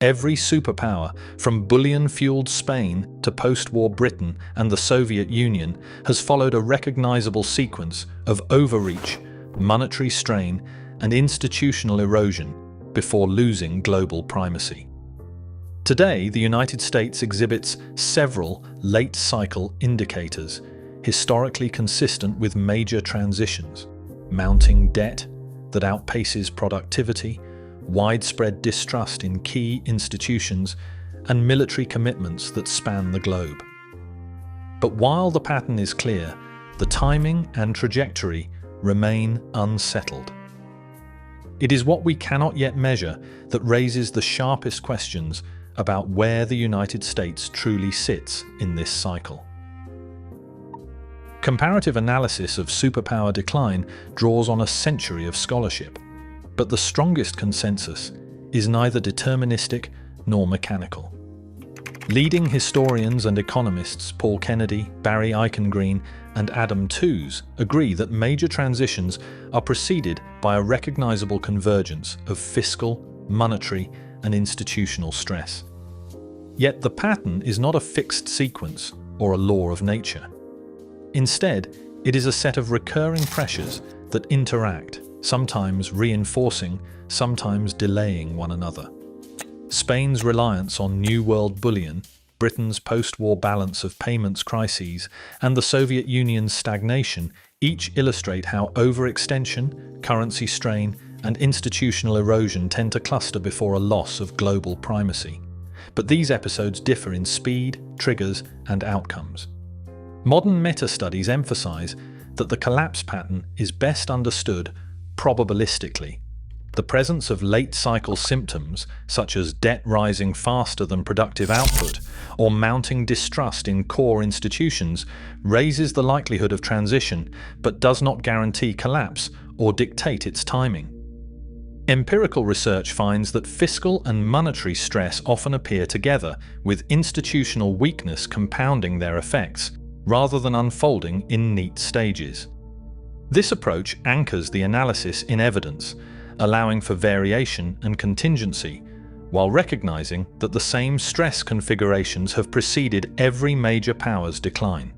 Every superpower, from bullion-fueled Spain to post-war Britain and the Soviet Union, has followed a recognizable sequence of overreach, monetary strain, and institutional erosion before losing global primacy. Today, the United States exhibits several late-cycle indicators, historically consistent with major transitions: mounting debt that outpaces productivity, widespread distrust in key institutions, and military commitments that span the globe. But while the pattern is clear, the timing and trajectory remain unsettled. It is what we cannot yet measure that raises the sharpest questions about where the United States truly sits in this cycle. Comparative analysis of superpower decline draws on a century of scholarship, but the strongest consensus is neither deterministic nor mechanical. Leading historians and economists Paul Kennedy, Barry Eichengreen, and Adam Tooze agree that major transitions are preceded by a recognizable convergence of fiscal, monetary, and institutional stress. Yet the pattern is not a fixed sequence or a law of nature. Instead, it is a set of recurring pressures that interact, sometimes reinforcing, sometimes delaying one another. Spain's reliance on New World bullion, Britain's post-war balance of payments crises, and the Soviet Union's stagnation each illustrate how overextension, currency strain, and institutional erosion tend to cluster before a loss of global primacy. But these episodes differ in speed, triggers, and outcomes. Modern meta-studies emphasize that the collapse pattern is best understood probabilistically. The presence of late-cycle symptoms, such as debt rising faster than productive output or mounting distrust in core institutions, raises the likelihood of transition but does not guarantee collapse or dictate its timing. Empirical research finds that fiscal and monetary stress often appear together, with institutional weakness compounding their effects, rather than unfolding in neat stages. This approach anchors the analysis in evidence, allowing for variation and contingency, while recognizing that the same stress configurations have preceded every major power's decline.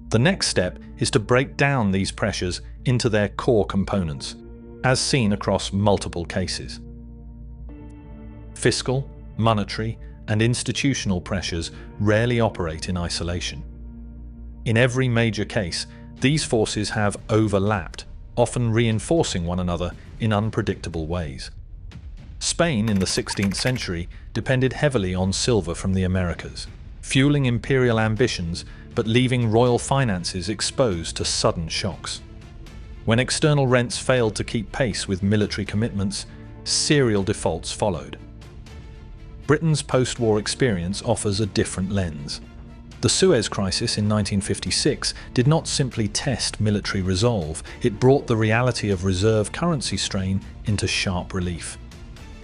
The next step is to break down these pressures into their core components, as seen across multiple cases. Fiscal, monetary, and institutional pressures rarely operate in isolation. In every major case, these forces have overlapped, often reinforcing one another in unpredictable ways. Spain in the 16th century depended heavily on silver from the Americas, fueling imperial ambitions but leaving royal finances exposed to sudden shocks. When external rents failed to keep pace with military commitments, serial defaults followed. Britain's post-war experience offers a different lens. The Suez Crisis in 1956 did not simply test military resolve, it brought the reality of reserve currency strain into sharp relief.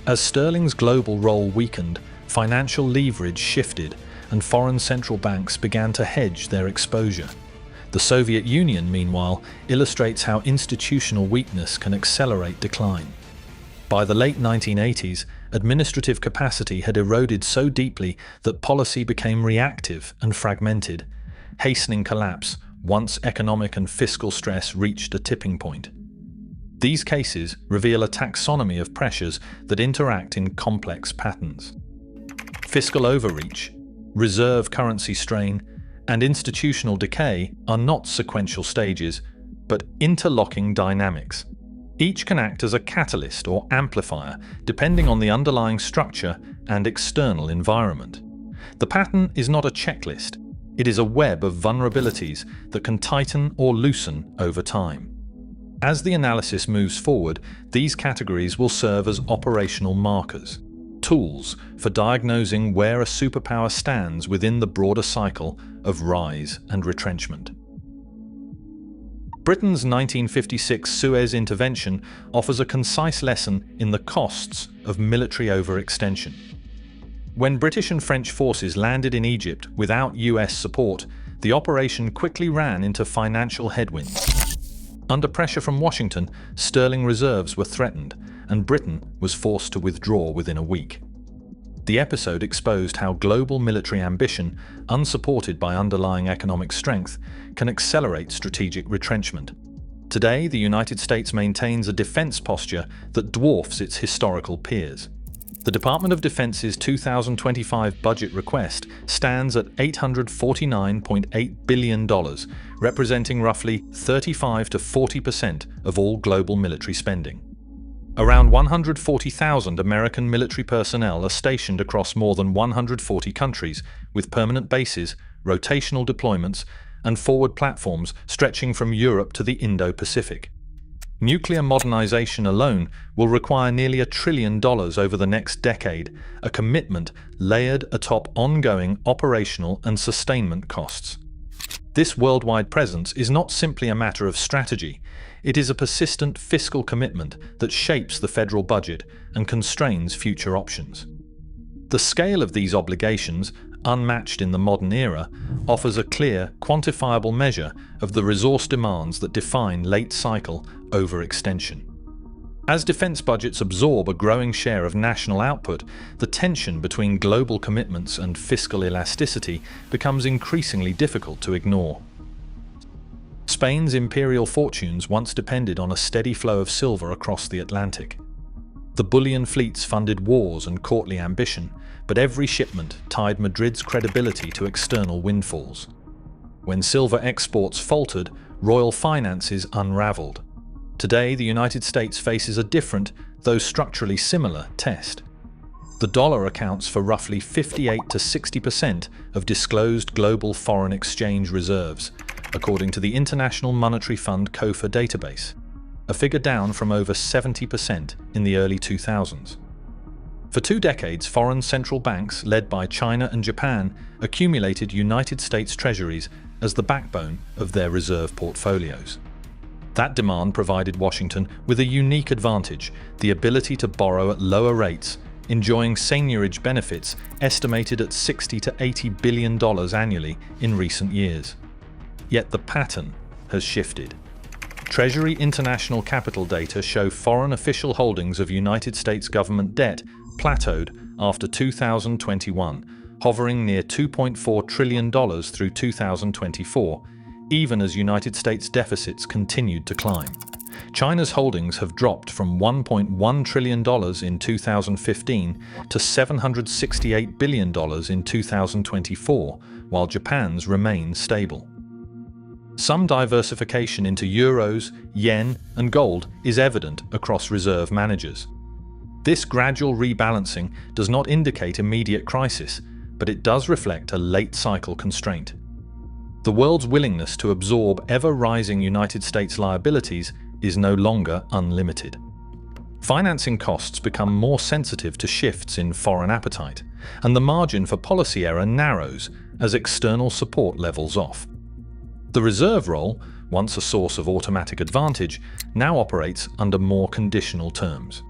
As sterling's global role weakened, financial leverage shifted, and foreign central banks began to hedge their exposure. The Soviet Union, meanwhile, illustrates how institutional weakness can accelerate decline. By the late 1980s, administrative capacity had eroded so deeply that policy became reactive and fragmented, hastening collapse once economic and fiscal stress reached a tipping point. These cases reveal a taxonomy of pressures that interact in complex patterns. Fiscal overreach, reserve currency strain, and institutional decay are not sequential stages, but interlocking dynamics. Each can act as a catalyst or amplifier, depending on the underlying structure and external environment. The pattern is not a checklist. It is a web of vulnerabilities that can tighten or loosen over time. As the analysis moves forward, these categories will serve as operational markers, tools for diagnosing where a superpower stands within the broader cycle of rise and retrenchment. Britain's 1956 Suez intervention offers a concise lesson in the costs of military overextension. When British and French forces landed in Egypt without US support, the operation quickly ran into financial headwinds. Under pressure from Washington, sterling reserves were threatened, and Britain was forced to withdraw within a week. The episode exposed how global military ambition, unsupported by underlying economic strength, can accelerate strategic retrenchment. Today, the United States maintains a defense posture that dwarfs its historical peers. The Department of Defense's 2025 budget request stands at $849.8 billion, representing roughly 35 to 40% of all global military spending. Around 140,000 American military personnel are stationed across more than 140 countries, with permanent bases, rotational deployments, and forward platforms stretching from Europe to the Indo-Pacific. Nuclear modernization alone will require nearly $1 trillion over the next decade, a commitment layered atop ongoing operational and sustainment costs. This worldwide presence is not simply a matter of strategy, it is a persistent fiscal commitment that shapes the federal budget and constrains future options. The scale of these obligations, unmatched in the modern era, offers a clear, quantifiable measure of the resource demands that define late-cycle overextension. As defense budgets absorb a growing share of national output, the tension between global commitments and fiscal elasticity becomes increasingly difficult to ignore. Spain's imperial fortunes once depended on a steady flow of silver across the Atlantic. The bullion fleets funded wars and courtly ambition, but every shipment tied Madrid's credibility to external windfalls. When silver exports faltered, royal finances unraveled. Today, the United States faces a different, though structurally similar, test. The dollar accounts for roughly 58 to 60% of disclosed global foreign exchange reserves, according to the International Monetary Fund COFA database, a figure down from over 70% in the early 2000s. For 2 decades, foreign central banks, led by China and Japan, accumulated United States treasuries as the backbone of their reserve portfolios. That demand provided Washington with a unique advantage, the ability to borrow at lower rates, enjoying seigniorage benefits estimated at $60 to $80 billion annually in recent years. Yet the pattern has shifted. Treasury International Capital data show foreign official holdings of United States government debt plateaued after 2021, hovering near $2.4 trillion through 2024, even as United States deficits continued to climb. China's holdings have dropped from $1.1 trillion in 2015 to $768 billion in 2024, while Japan's remain stable. Some diversification into euros, yen, and gold is evident across reserve managers. This gradual rebalancing does not indicate immediate crisis, but it does reflect a late-cycle constraint. The world's willingness to absorb ever-rising United States liabilities is no longer unlimited. Financing costs become more sensitive to shifts in foreign appetite, and the margin for policy error narrows as external support levels off. The reserve role, once a source of automatic advantage, now operates under more conditional terms.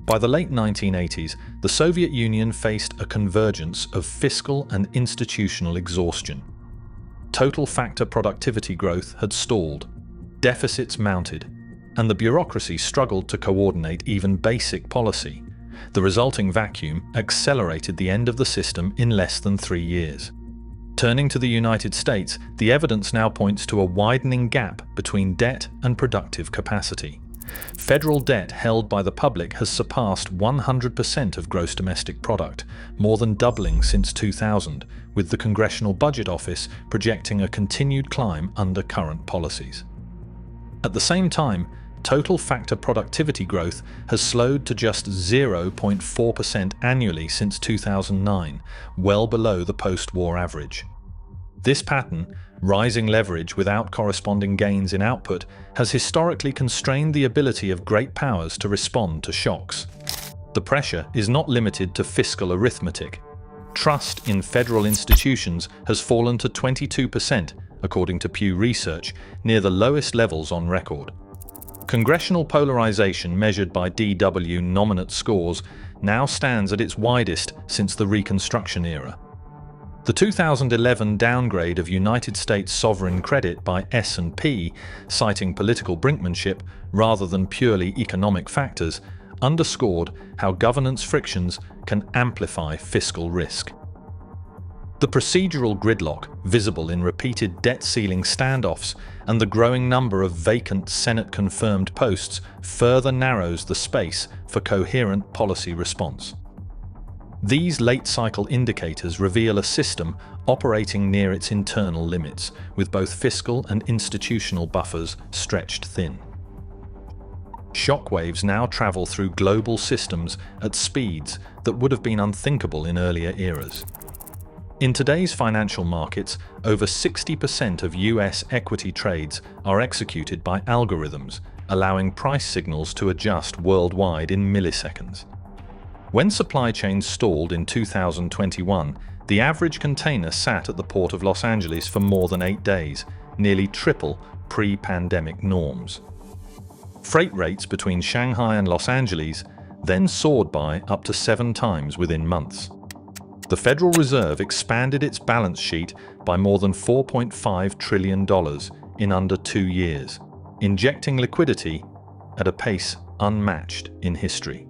By the late 1980s, the Soviet Union faced a convergence of fiscal and institutional exhaustion. Total factor productivity growth had stalled, deficits mounted, and the bureaucracy struggled to coordinate even basic policy. The resulting vacuum accelerated the end of the system in less than 3 years. Turning to the United States, the evidence now points to a widening gap between debt and productive capacity. Federal debt held by the public has surpassed 100% of gross domestic product, more than doubling since 2000, with the Congressional Budget Office projecting a continued climb under current policies. At the same time, total factor productivity growth has slowed to just 0.4% annually since 2009, well below the post-war average. This pattern, rising leverage without corresponding gains in output, has historically constrained the ability of great powers to respond to shocks. The pressure is not limited to fiscal arithmetic. Trust in federal institutions has fallen to 22%, according to Pew Research, near the lowest levels on record. Congressional polarization measured by DW nominate scores now stands at its widest since the Reconstruction era. The 2011 downgrade of United States sovereign credit by S&P, citing political brinkmanship rather than purely economic factors, underscored how governance frictions can amplify fiscal risk. The procedural gridlock, visible in repeated debt ceiling standoffs and the growing number of vacant Senate-confirmed posts, further narrows the space for coherent policy response. These late-cycle indicators reveal a system operating near its internal limits, with both fiscal and institutional buffers stretched thin. Shockwaves now travel through global systems at speeds that would have been unthinkable in earlier eras. In today's financial markets, over 60% of US equity trades are executed by algorithms, allowing price signals to adjust worldwide in milliseconds. When supply chains stalled in 2021, the average container sat at the port of Los Angeles for more than 8 days, nearly triple pre-pandemic norms. Freight rates between Shanghai and Los Angeles then soared by up to 7 times within months. The Federal Reserve expanded its balance sheet by more than $4.5 trillion in under 2 years, injecting liquidity at a pace unmatched in history.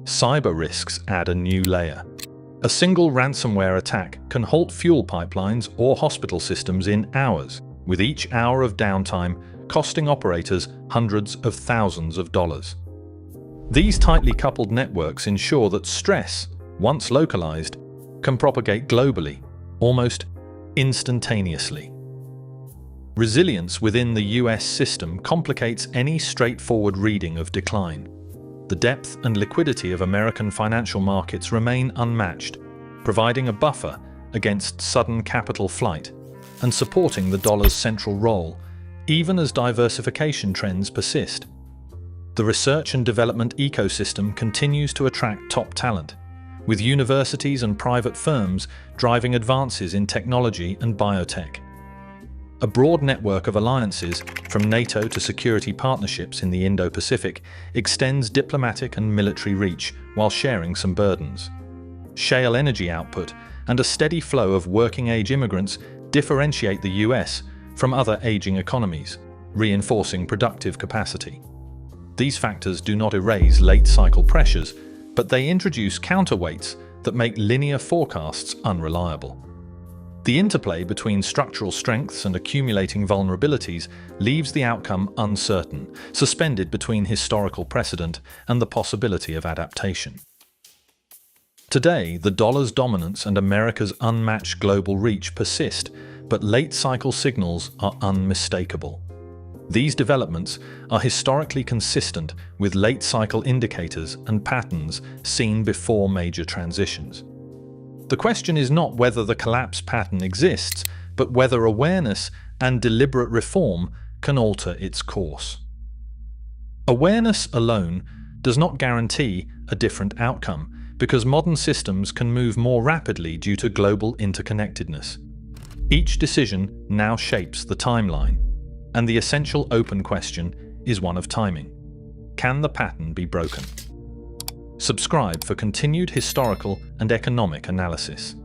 Cyber risks add a new layer. A single ransomware attack can halt fuel pipelines or hospital systems in hours, with each hour of downtime costing operators hundreds of thousands of dollars. These tightly coupled networks ensure that stress, once localized, can propagate globally, almost instantaneously. Resilience within the US system complicates any straightforward reading of decline. The depth and liquidity of American financial markets remain unmatched, providing a buffer against sudden capital flight and supporting the dollar's central role, even as diversification trends persist. The research and development ecosystem continues to attract top talent, with universities and private firms driving advances in technology and biotech. A broad network of alliances, from NATO to security partnerships in the Indo-Pacific, extends diplomatic and military reach while sharing some burdens. Shale energy output and a steady flow of working-age immigrants differentiate the US from other aging economies, reinforcing productive capacity. These factors do not erase late-cycle pressures, but they introduce counterweights that make linear forecasts unreliable. The interplay between structural strengths and accumulating vulnerabilities leaves the outcome uncertain, suspended between historical precedent and the possibility of adaptation. Today, the dollar's dominance and America's unmatched global reach persist, but late-cycle signals are unmistakable. These developments are historically consistent with late-cycle indicators and patterns seen before major transitions. The question is not whether the collapse pattern exists, but whether awareness and deliberate reform can alter its course. Awareness alone does not guarantee a different outcome, because modern systems can move more rapidly due to global interconnectedness. Each decision now shapes the timeline, and the essential open question is one of timing. Can the pattern be broken? Subscribe for continued historical and economic analysis.